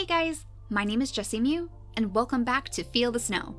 Hey guys, my name is JessiMew, and welcome back to Feel the Snow.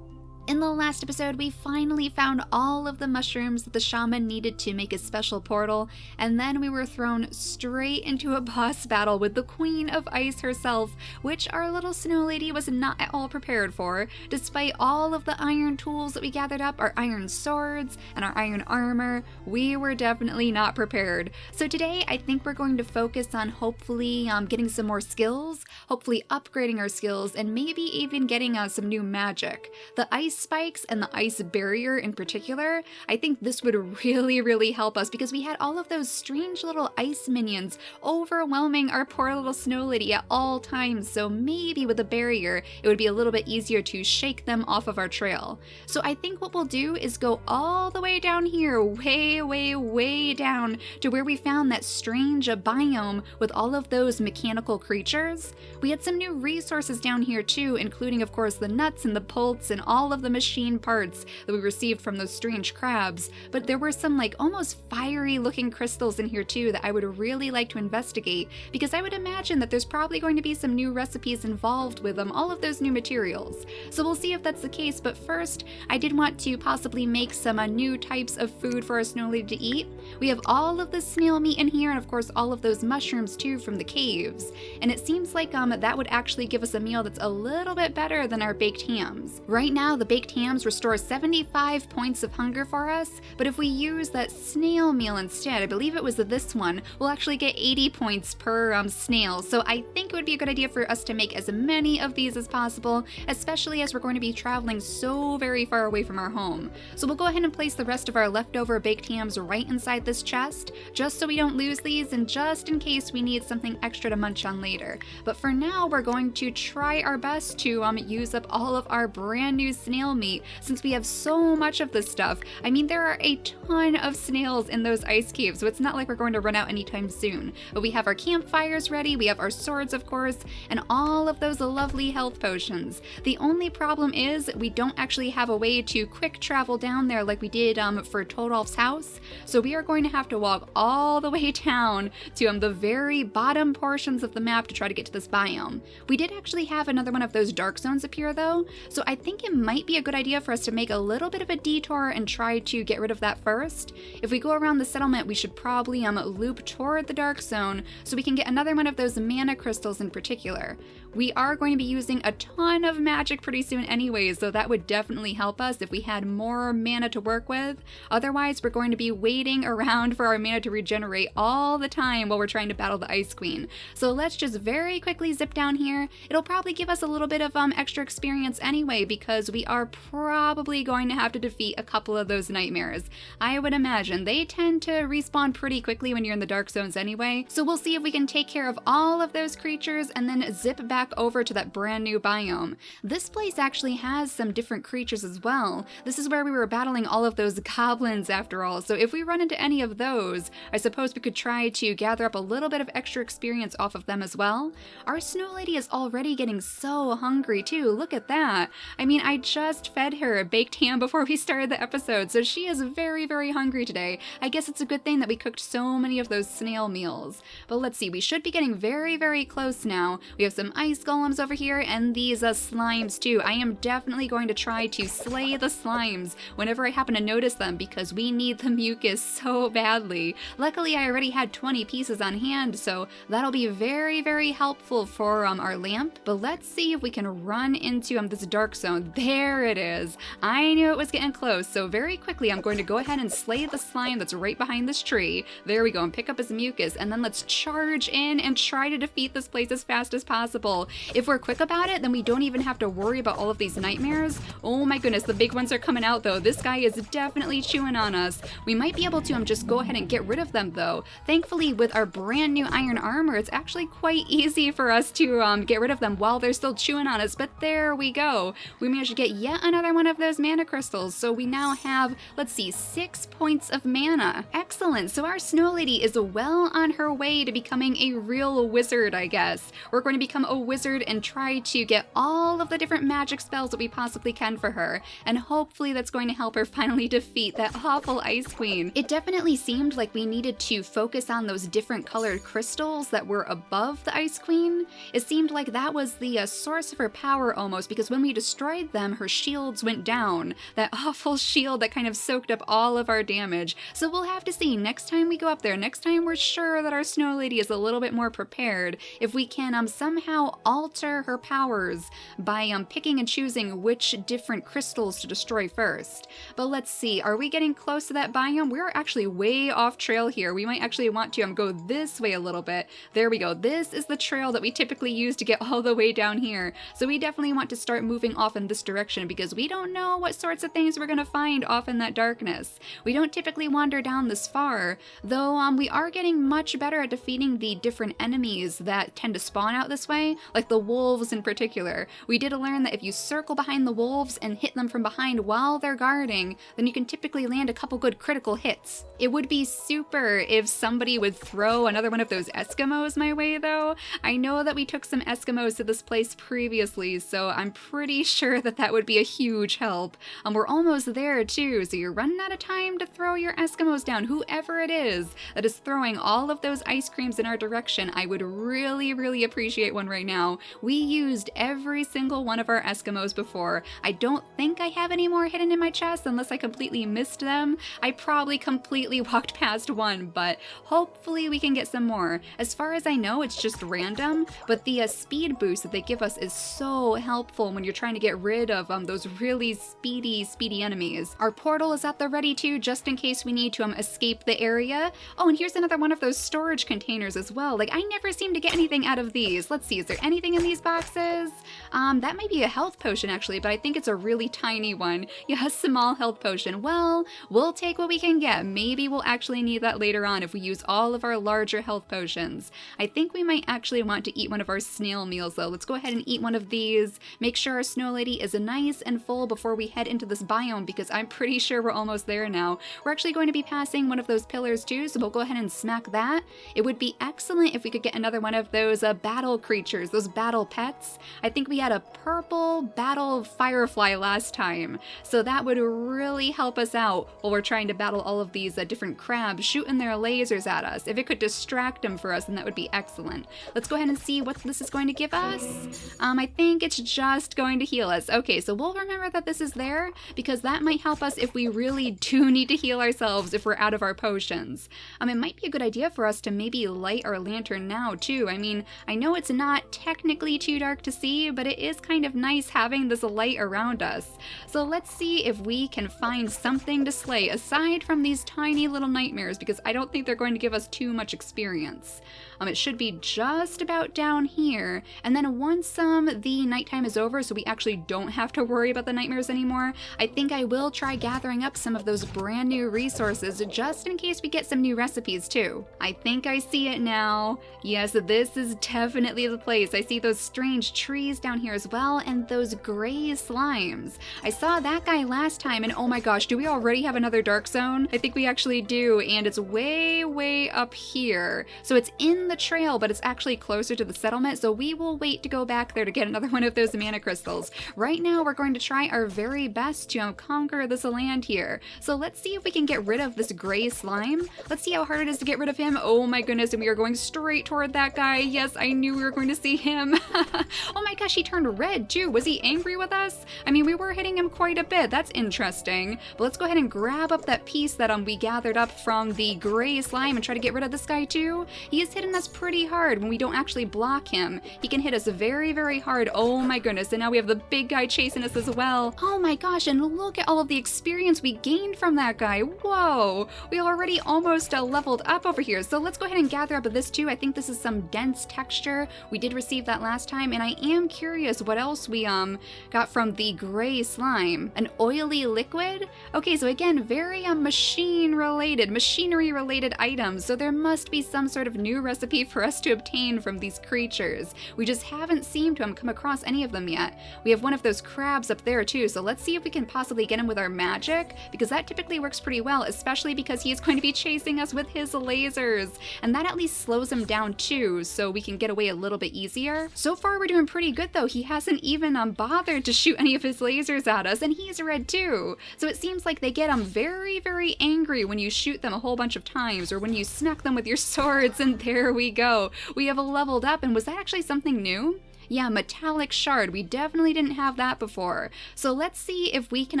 In the last episode, we finally found all of the mushrooms that the shaman needed to make a special portal, and then we were thrown straight into a boss battle with the Queen of Ice herself, which our little snow lady was not at all prepared for. Despite all of the iron tools that we gathered up, our iron swords and our iron armor, we were definitely not prepared. So today, I think we're going to focus on hopefully getting some more skills, hopefully upgrading our skills, and maybe even getting some new magic. The ice spikes and the ice barrier in particular, I think this would really help us because we had all of those strange little ice minions overwhelming our poor little snow lady at all times, so maybe with a barrier it would be a little bit easier to shake them off of our trail. So I think what we'll do is go all the way down here, way down to where we found that strange biome with all of those mechanical creatures. We had some new resources down here too, including of course the nuts and the bolts and all of the machine parts that we received from those strange crabs, but there were some like almost fiery looking crystals in here too that I would really like to investigate because I would imagine that there's probably going to be some new recipes involved with all of those new materials. So we'll see if that's the case, but first I did want to possibly make some new types of food for our snow lady to eat. We have all of the snail meat in here and of course all of those mushrooms too from the caves, and it seems like that would actually give us a meal that's a little bit better than our baked hams. Right now the baked hams restore 75 points of hunger for us, but if we use that snail meal instead, I believe it was this one, we'll actually get 80 points per snail. So I think it would be a good idea for us to make as many of these as possible, especially as we're going to be traveling so very far away from our home. So we'll go ahead and place the rest of our leftover baked hams right inside this chest, just so we don't lose these and just in case we need something extra to munch on later. But for now, we're going to try our best to use up all of our brand new snail meat since we have so much of this stuff. I mean, there are a ton of snails in those ice caves, so it's not like we're going to run out anytime soon. But we have our campfires ready, we have our swords of course, and all of those lovely health potions. The only problem is we don't actually have a way to quick travel down there like we did for Todolf's house, so we are going to have to walk all the way down to the very bottom portions of the map to try to get to this biome. We did actually have another one of those dark zones appear though, so I think it might be a good idea for us to make a little bit of a detour and try to get rid of that first. If we go around the settlement, we should probably loop toward the dark zone so we can get another one of those mana crystals in particular. We are going to be using a ton of magic pretty soon anyways, so that would definitely help us if we had more mana to work with. Otherwise, we're going to be waiting around for our mana to regenerate all the time while we're trying to battle the Ice Queen. So let's just very quickly zip down here. It'll probably give us a little bit of extra experience anyway because we are probably going to have to defeat a couple of those nightmares. I would imagine they tend to respawn pretty quickly when you're in the dark zones anyway, so we'll see if we can take care of all of those creatures and then zip back over to that brand new biome. This place actually has some different creatures as well. This is where we were battling all of those goblins after all, so if we run into any of those, I suppose we could try to gather up a little bit of extra experience off of them as well. Our snow lady is already getting so hungry too, look at that. I mean, I just fed her a baked ham before we started the episode, so she is very hungry today. I guess it's a good thing that we cooked so many of those snail meals. But let's see, we should be getting very close now. We have some ice golems over here and these slimes too. I am definitely going to try to slay the slimes whenever I happen to notice them because we need the mucus so badly. Luckily, I already had 20 pieces on hand, so that'll be very helpful for our lamp. But let's see if we can run into this dark zone. There it is. I knew it was getting close, so very quickly I'm going to go ahead and slay the slime that's right behind this tree. There we go, and pick up his mucus, and then let's charge in and try to defeat this place as fast as possible. If we're quick about it, then we don't even have to worry about all of these nightmares. Oh my goodness, the big ones are coming out though. This guy is definitely chewing on us. We might be able to just go ahead and get rid of them though. Thankfully, with our brand new iron armor, it's actually quite easy for us to get rid of them while they're still chewing on us, but there we go. We managed to get yet another one of those mana crystals. So we now have, let's see, 6 points of mana. Excellent. So our Snow Lady is well on her way to becoming a real wizard, I guess. We're going to become a wizard and try to get all of the different magic spells that we possibly can for her. And hopefully that's going to help her finally defeat that awful Ice Queen. It definitely seemed like we needed to focus on those different colored crystals that were above the Ice Queen. It seemed like that was the source of her power almost, because when we destroyed them, her shields went down. That awful shield that kind of soaked up all of our damage. So we'll have to see next time we go up there. Next time we're sure that our Snow Lady is a little bit more prepared if we can somehow alter her powers by picking and choosing which different crystals to destroy first. But let's see, are we getting close to that biome? We're actually way off trail here. We might actually want to go this way a little bit. There we go. This is the trail that we typically use to get all the way down here. So we definitely want to start moving off in this direction because we don't know what sorts of things we're going to find off in that darkness. We don't typically wander down this far, though we are getting much better at defeating the different enemies that tend to spawn out this way, like the wolves in particular. We did learn that if you circle behind the wolves and hit them from behind while they're guarding, then you can typically land a couple good critical hits. It would be super if somebody would throw another one of those Eskimos my way though. I know that we took some Eskimos to this place previously, so I'm pretty sure that that would be a huge help. We're almost there too, so you're running out of time to throw your Eskimos down. Whoever it is that is throwing all of those ice creams in our direction, I would really appreciate one right now. We used every single one of our Eskimos before. I don't think I have any more hidden in my chest unless I completely missed them. I probably completely walked past one, but hopefully we can get some more. As far as I know, it's just random, but the speed boost that they give us is so helpful when you're trying to get rid of those really speedy enemies. Our portal is at the ready too, just in case we need to escape the area. Oh, and here's another one of those storage containers as well. Like, I never seem to get anything out of these. Let's see, is there anything in these boxes? That might be a health potion actually, but I think it's a really tiny one. Yeah, a small health potion. Well, we'll take what we can get. Maybe we'll actually need that later on if we use all of our larger health potions. I think we might actually want to eat one of our snail meals though. Let's go ahead and eat one of these. Make sure our Snow Lady is nice and full before we head into this biome, because I'm pretty sure we're almost there now. We're actually going to be passing one of those pillars too, so we'll go ahead and smack that. It would be excellent if we could get another one of those battle creatures, those battle pets. I think we had a purple battle firefly last time, so that would really help us out while we're trying to battle all of these different crabs shooting their lasers at us. If it could distract them for us, then that would be excellent. Let's go ahead and see what this is going to give us. I think it's just going to heal us. Okay, so we'll remember that this is there because that might help us if we really do need to heal ourselves if we're out of our potions. It might be a good idea for us to maybe light our lantern now too. I mean, I know it's not technically too dark to see, but it is kind of nice having this light around us. So let's see if we can find something to slay aside from these tiny little nightmares, because I don't think they're going to give us too much experience. It should be just about down here, and then once the nighttime is over, so we actually don't have to worry about the nightmares anymore, I think I will try gathering up some of those brand new resources just in case we get some new recipes too. I think I see it now. Yes, this is definitely the place. I see those strange trees down here as well, and those gray slimes. I saw that guy last time, and oh my gosh, do we already have another dark zone? I think we actually do, and it's way up here. So it's in the trail, but it's actually closer to the settlement, so we will wait to go back there to get another one of those mana crystals. Right now, we're going to try our very best to conquer this land here. So let's see if we can get rid of this gray slime. Let's see how hard it is to get rid of him. Oh my goodness, and we are going straight toward that guy. Yes, I knew we were going to see him. Oh my gosh, he turned red too. Was he angry with us? I mean, we were hitting him quite a bit. That's interesting. But let's go ahead and grab up that piece that we gathered up from the gray slime and try to get rid of this guy too. He is hitting us pretty hard when we don't actually block him. He can hit us very hard. Oh my goodness, and now we have the big guy chasing us as well. Oh my gosh, and look at all of the experience we gained from that guy. Whoa, we already almost leveled up over here. So let's go ahead and gather up this too. I think this is some dense texture. We did receive that last time, and I am curious what else we got from the gray slime. An oily liquid? Okay, so again, very machinery related items. So there must be some sort of new recipe for us to obtain from these creatures. We just haven't seemed to come across any of them yet. We have one of those crab grabs up there too, so let's see if we can possibly get him with our magic, because that typically works pretty well, especially because he is going to be chasing us with his lasers, and that at least slows him down too, so we can get away a little bit easier. So far we're doing pretty good though. He hasn't even bothered to shoot any of his lasers at us, and he's red too. So it seems like they get very, very angry when you shoot them a whole bunch of times, or when you smack them with your swords, and there we go. We have leveled up, and was that actually something new? Yeah, metallic shard. We definitely didn't have that before. So let's see if we can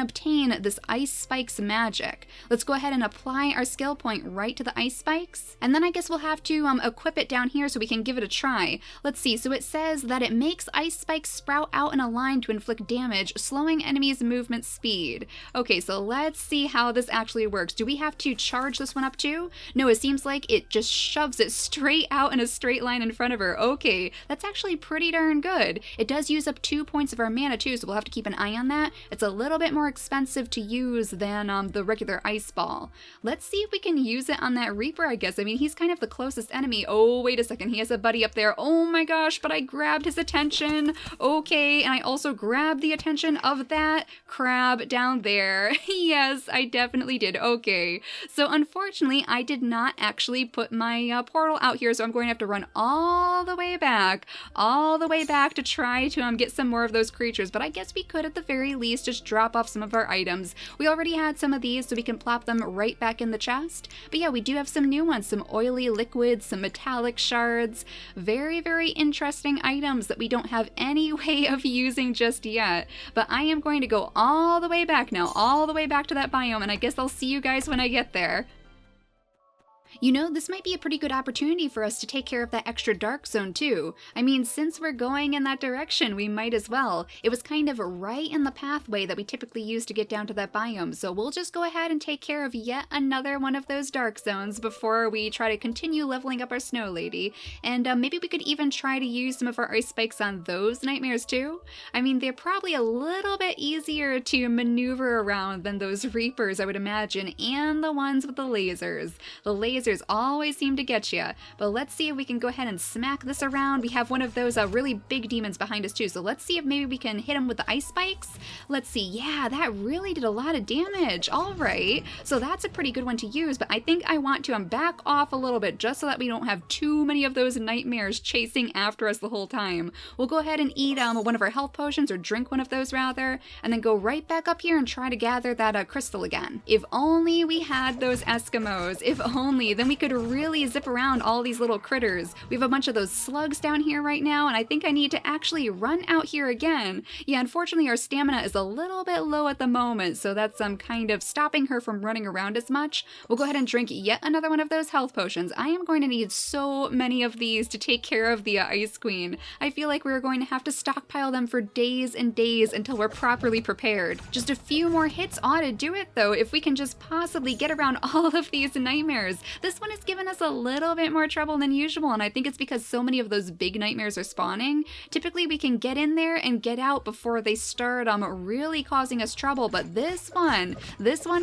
obtain this ice spikes magic. Let's go ahead and apply our skill point right to the ice spikes. And then I guess we'll have to equip it down here so we can give it a try. Let's see. So it says that it makes ice spikes sprout out in a line to inflict damage, slowing enemies' movement speed. Okay, so let's see how this actually works. Do we have to charge this one up too? No, it seems like it just shoves it straight out in a straight line in front of her. Okay, that's actually pretty darn good. It does use up 2 points of our mana too, so we'll have to keep an eye on that. It's a little bit more expensive to use than the regular ice ball. Let's see if we can use it on that Reaper, I guess. I mean, he's kind of the closest enemy. Oh, wait a second. He has a buddy up there. Oh my gosh, but I grabbed his attention. Okay, and I also grabbed the attention of that crab down there. Yes, I definitely did. Okay, so unfortunately, I did not actually put my portal out here, so I'm going to have to run all the way back to try to get some more of those creatures, but I guess we could at the very least just drop off some of our items. We already had some of these, so we can plop them right back in the chest. But yeah, we do have some new ones, some oily liquids, some metallic shards, very, very interesting items that we don't have any way of using just yet. But I am going to go all the way back now, all the way back to that biome, and I guess I'll see you guys when I get there. You know, this might be a pretty good opportunity for us to take care of that extra dark zone too. I mean, since we're going in that direction, we might as well. It was kind of right in the pathway that we typically use to get down to that biome, so we'll just go ahead and take care of yet another one of those dark zones before we try to continue leveling up our snow lady. And maybe we could even try to use some of our ice spikes on those nightmares too. I mean, they're probably a little bit easier to maneuver around than those Reapers, I would imagine, and the ones with the lasers. The lasers always seem to get you, but let's see if we can go ahead and smack this around. We have one of those really big demons behind us too, so let's see if maybe we can hit him with the ice spikes. Let's see. Yeah, that really did a lot of damage. All right, so that's a pretty good one to use, but I think I want to back off a little bit just so that we don't have too many of those nightmares chasing after us the whole time. We'll go ahead and eat one of our health potions, or drink one of those rather, and then go right back up here and try to gather that crystal again. If only we had those Eskimos. If only. Then we could really zip around all these little critters. We have a bunch of those slugs down here right now, and I think I need to actually run out here again. Yeah, unfortunately our stamina is a little bit low at the moment, so that's kind of stopping her from running around as much. We'll go ahead and drink yet another one of those health potions. I am going to need so many of these to take care of the Ice Queen. I feel like we're going to have to stockpile them for days and days until we're properly prepared. Just a few more hits ought to do it though, if we can just possibly get around all of these nightmares. This one has given us a little bit more trouble than usual, and I think it's because so many of those big nightmares are spawning. Typically we can get in there and get out before they start really causing us trouble, but this one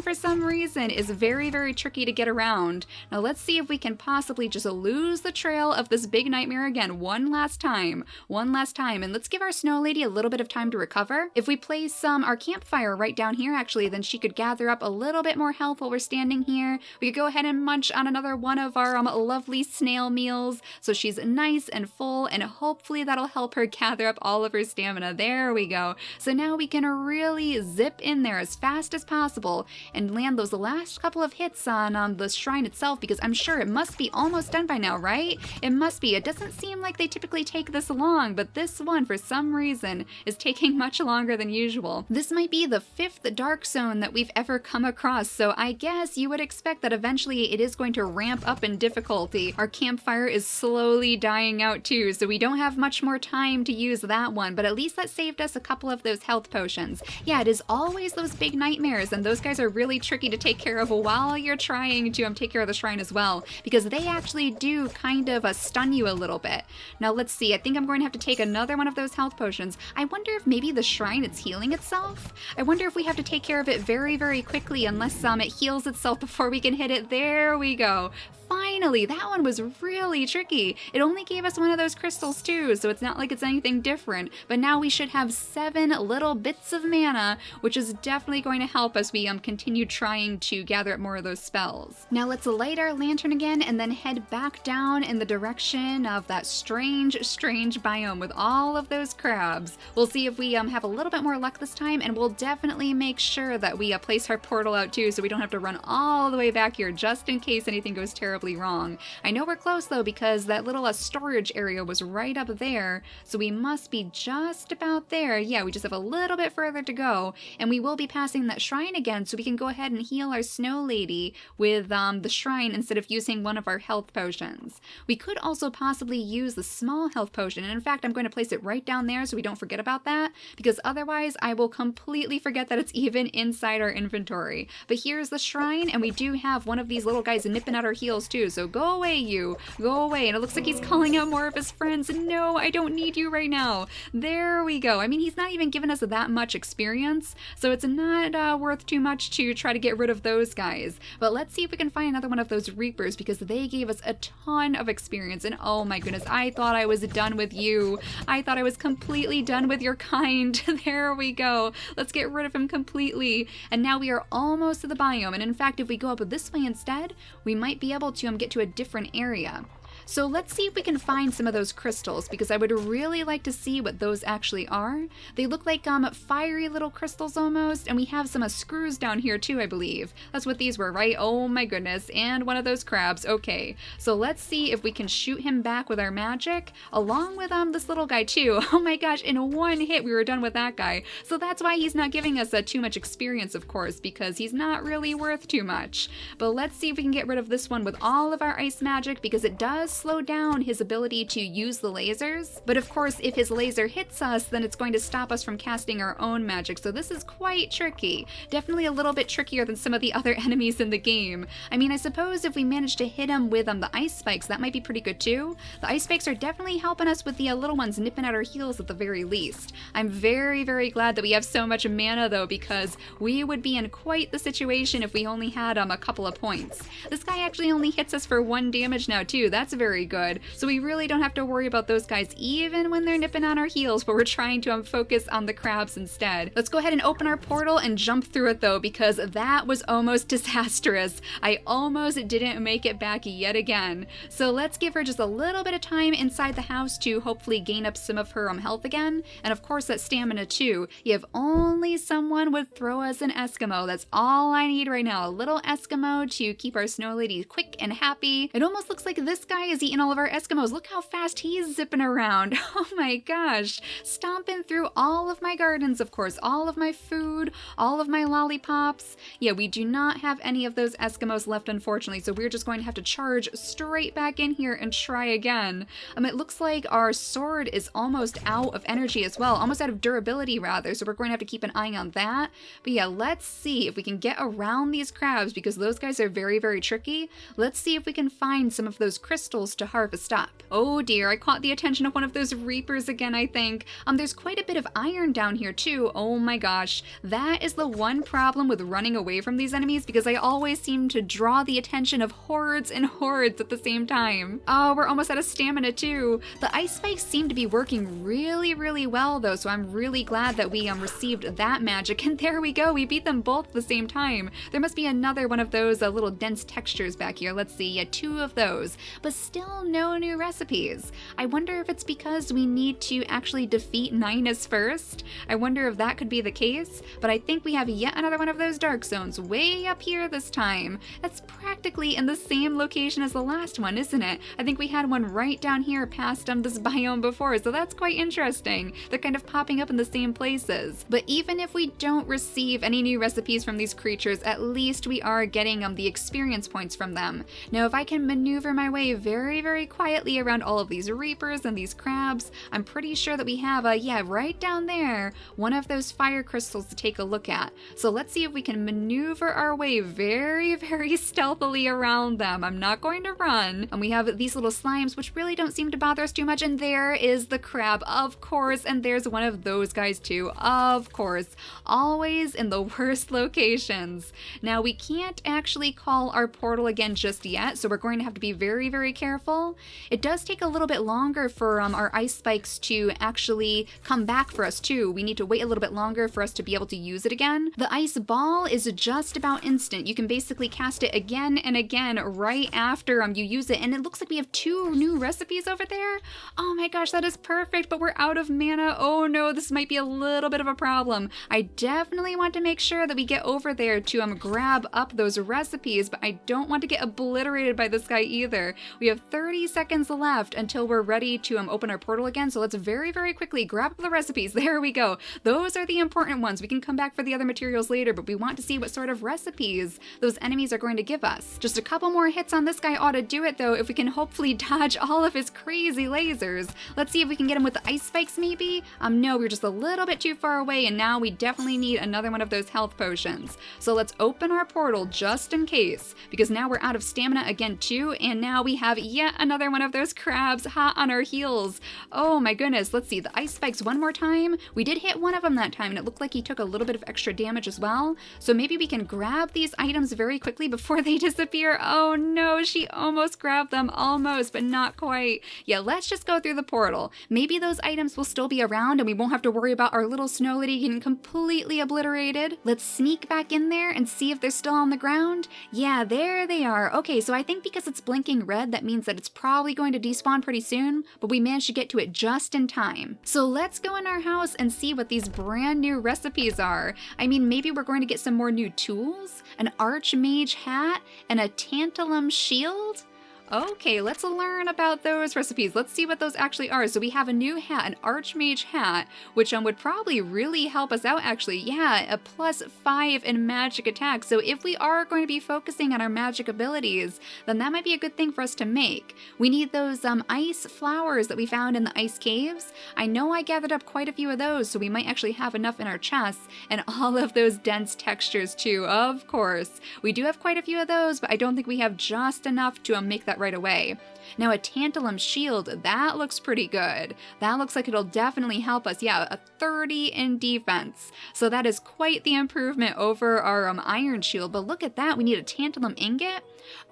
for some reason is very, very tricky to get around. Now let's see if we can possibly just lose the trail of this big nightmare again one last time, and let's give our snow lady a little bit of time to recover. If we place our campfire right down here actually, then she could gather up a little bit more health while we're standing here. We could go ahead and munch on another one of our lovely snail meals, so she's nice and full, and hopefully that'll help her gather up all of her stamina. There we go. So now we can really zip in there as fast as possible and land those last couple of hits on the shrine itself, because I'm sure it must be almost done by now, right? It must be. It doesn't seem like they typically take this long, but this one for some reason is taking much longer than usual. This might be the 5th dark zone that we've ever come across, so I guess you would expect that eventually it is going to ramp up in difficulty. Our campfire is slowly dying out too, so we don't have much more time to use that one, but at least that saved us a couple of those health potions. Yeah, it is always those big nightmares, and those guys are really tricky to take care of while you're trying to take care of the shrine as well, because they actually do kind of stun you a little bit. Now let's see, I think I'm going to have to take another one of those health potions. I wonder if maybe the shrine is healing itself? I wonder if we have to take care of it very, very quickly unless it heals itself before we can hit it. There we go. finally! That one was really tricky. It only gave us one of those crystals too, so it's not like it's anything different. But now we should have 7 little bits of mana, which is definitely going to help as we continue trying to gather up more of those spells. Now let's light our lantern again and then head back down in the direction of that strange biome with all of those crabs. We'll see if we have a little bit more luck this time, and we'll definitely make sure that we place our portal out too, so we don't have to run all the way back here just in case anything goes terribly wrong. I know we're close though, because that little storage area was right up there, so we must be just about there. Yeah, we just have a little bit further to go, and we will be passing that shrine again, so we can go ahead and heal our snow lady with the shrine instead of using one of our health potions. We could also possibly use the small health potion, and in fact I'm going to place it right down there so we don't forget about that, because otherwise I will completely forget that it's even inside our inventory. But here's the shrine, and we do have one of these little guys nipping at our heels too, so go away, you. Go away. And it looks like he's calling out more of his friends. No, I don't need you right now. There we go. I mean, he's not even given us that much experience, so it's not worth too much to try to get rid of those guys. But let's see if we can find another one of those reapers, because they gave us a ton of experience, and oh my goodness, I thought I was done with you. I thought I was completely done with your kind. There we go. Let's get rid of him completely. And now we are almost to the biome, and in fact, if we go up this way instead, we might be able to get to a different area. So let's see if we can find some of those crystals, because I would really like to see what those actually are. They look like fiery little crystals almost, and we have some screws down here too, I believe. That's what these were, right? Oh my goodness, and one of those crabs. Okay, so let's see if we can shoot him back with our magic, along with this little guy too. Oh my gosh, in one hit we were done with that guy. So that's why he's not giving us too much experience, of course, because he's not really worth too much. But let's see if we can get rid of this one with all of our ice magic, because it does slow down his ability to use the lasers. But of course, if his laser hits us, then it's going to stop us from casting our own magic, so this is quite tricky. Definitely a little bit trickier than some of the other enemies in the game. I mean, I suppose if we manage to hit him with the ice spikes, that might be pretty good too. The ice spikes are definitely helping us with the little ones nipping at our heels at the very least. I'm very, very glad that we have so much mana though, because we would be in quite the situation if we only had a couple of points. This guy actually only hits us for 1 damage now too. That's very good. So we really don't have to worry about those guys even when they're nipping on our heels, but we're trying to focus on the crabs instead. Let's go ahead and open our portal and jump through it though, because that was almost disastrous. I almost didn't make it back yet again. So let's give her just a little bit of time inside the house to hopefully gain up some of her health again, and of course that stamina too. If only someone would throw us an Eskimo. That's all I need right now. A little Eskimo to keep our snow lady quick and happy. It almost looks like this guy is eating all of our Eskimos. Look how fast he's zipping around. Oh my gosh. Stomping through all of my gardens, of course, all of my food, all of my lollipops. Yeah, we do not have any of those Eskimos left, unfortunately, so we're just going to have to charge straight back in here and try again. It looks like our sword is almost out of energy as well, almost out of durability rather, so we're going to have to keep an eye on that. But yeah, let's see if we can get around these crabs, because those guys are very, very tricky. Let's see if we can find some of those crystals to harvest up. Oh dear, I caught the attention of one of those reapers again, I think. There's quite a bit of iron down here too. Oh my gosh, that is the one problem with running away from these enemies, because I always seem to draw the attention of hordes and hordes at the same time. Oh, we're almost out of stamina too. The ice spikes seem to be working really, really well though, so I'm really glad that we received that magic, and there we go, we beat them both at the same time. There must be another one of those little dense textures back here. Let's see, yeah, 2 of those, but still no new recipes. I wonder if it's because we need to actually defeat Ninus first. I wonder if that could be the case, but I think we have yet another one of those dark zones way up here this time. That's practically in the same location as the last one, isn't it? I think we had one right down here past this biome before, so that's quite interesting. They're kind of popping up in the same places. But even if we don't receive any new recipes from these creatures, at least we are getting the experience points from them. Now if I can maneuver my way very very, very quietly around all of these reapers and these crabs. I'm pretty sure that we have yeah, right down there, one of those fire crystals to take a look at. So let's see if we can maneuver our way very, very stealthily around them. I'm not going to run. And we have these little slimes, which really don't seem to bother us too much. And there is the crab, of course. And there's one of those guys too, of course. Always in the worst locations. Now we can't actually call our portal again just yet, so we're going to have to be very, very careful. It does take a little bit longer for our ice spikes to actually come back for us too. We need to wait a little bit longer for us to be able to use it again. The ice ball is just about instant. You can basically cast it again and again right after you use it, and it looks like we have 2 new recipes over there. Oh my gosh, that is perfect, but we're out of mana. Oh no, this might be a little bit of a problem. I definitely want to make sure that we get over there to grab up those recipes, but I don't want to get obliterated by this guy either. We have 30 seconds left until we're ready to open our portal again, so let's very, very quickly grab the recipes. There we go. Those are the important ones. We can come back for the other materials later, but we want to see what sort of recipes those enemies are going to give us. Just a couple more hits on this guy ought to do it though, if we can hopefully dodge all of his crazy lasers. Let's see if we can get him with the ice spikes maybe? No, we're just a little bit too far away, and now we definitely need another one of those health potions. So let's open our portal just in case, because now we're out of stamina again too, and now we have yet another one of those crabs hot on our heels. Oh my goodness, let's see, the ice spikes one more time. We did hit one of them that time, and it looked like he took a little bit of extra damage as well. So maybe we can grab these items very quickly before they disappear. Oh no, she almost grabbed them, almost, but not quite. Yeah, let's just go through the portal. Maybe those items will still be around and we won't have to worry about our little snow lady getting completely obliterated. Let's sneak back in there and see if they're still on the ground. Yeah, there they are. Okay, so I think because it's blinking red, that means that it's probably going to despawn pretty soon, but we managed to get to it just in time. So let's go in our house and see what these brand new recipes are. I mean, maybe we're going to get some more new tools, an Archmage Hat, and a tantalum shield? Okay, let's learn about those recipes. Let's see what those actually are. So we have a new hat, an Archmage Hat, which would probably really help us out actually. Yeah, a +5 in magic attack. So if we are going to be focusing on our magic abilities, then that might be a good thing for us to make. We need those ice flowers that we found in the ice caves. I know I gathered up quite a few of those, so we might actually have enough in our chests, and all of those dense textures too, of course. We do have quite a few of those, but I don't think we have just enough to make that right away. Now a tantalum shield, that looks pretty good. That looks like it'll definitely help us. Yeah, a 30 in defense. So that is quite the improvement over our iron shield, but look at that, we need a tantalum ingot.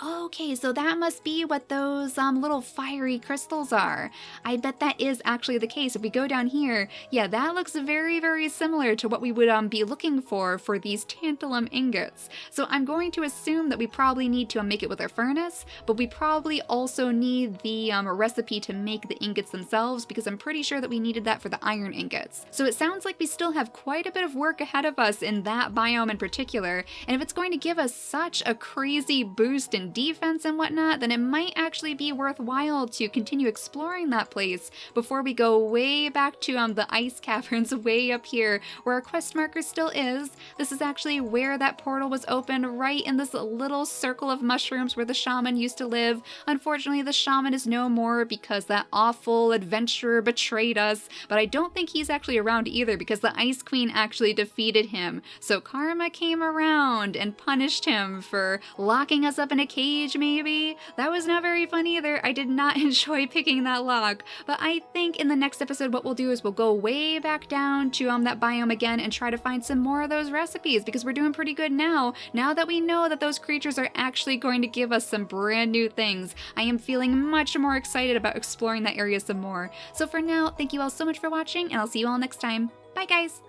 Okay, so that must be what those little fiery crystals are. I bet that is actually the case. If we go down here, yeah, that looks very, very similar to what we would be looking for these tantalum ingots. So I'm going to assume that we probably need to make it with our furnace, but we probably also need the recipe to make the ingots themselves, because I'm pretty sure that we needed that for the iron ingots. So it sounds like we still have quite a bit of work ahead of us in that biome in particular, and if it's going to give us such a crazy boost in defense and whatnot, then it might actually be worthwhile to continue exploring that place before we go way back to the ice caverns way up here where our quest marker still is. This is actually where that portal was opened, right in this little circle of mushrooms where the shaman used to live. Unfortunately, the shaman is no more because that awful adventurer betrayed us, but I don't think he's actually around either because the Ice Queen actually defeated him. So karma came around and punished him for locking us up in a cage, maybe? That was not very fun either. I did not enjoy picking that lock, but I think in the next episode what we'll do is we'll go way back down to that biome again and try to find some more of those recipes, because we're doing pretty good now that we know that those creatures are actually going to give us some brand new things. I am feeling much more excited about exploring that area some more. So for now, thank you all so much for watching, and I'll see you all next time. Bye guys!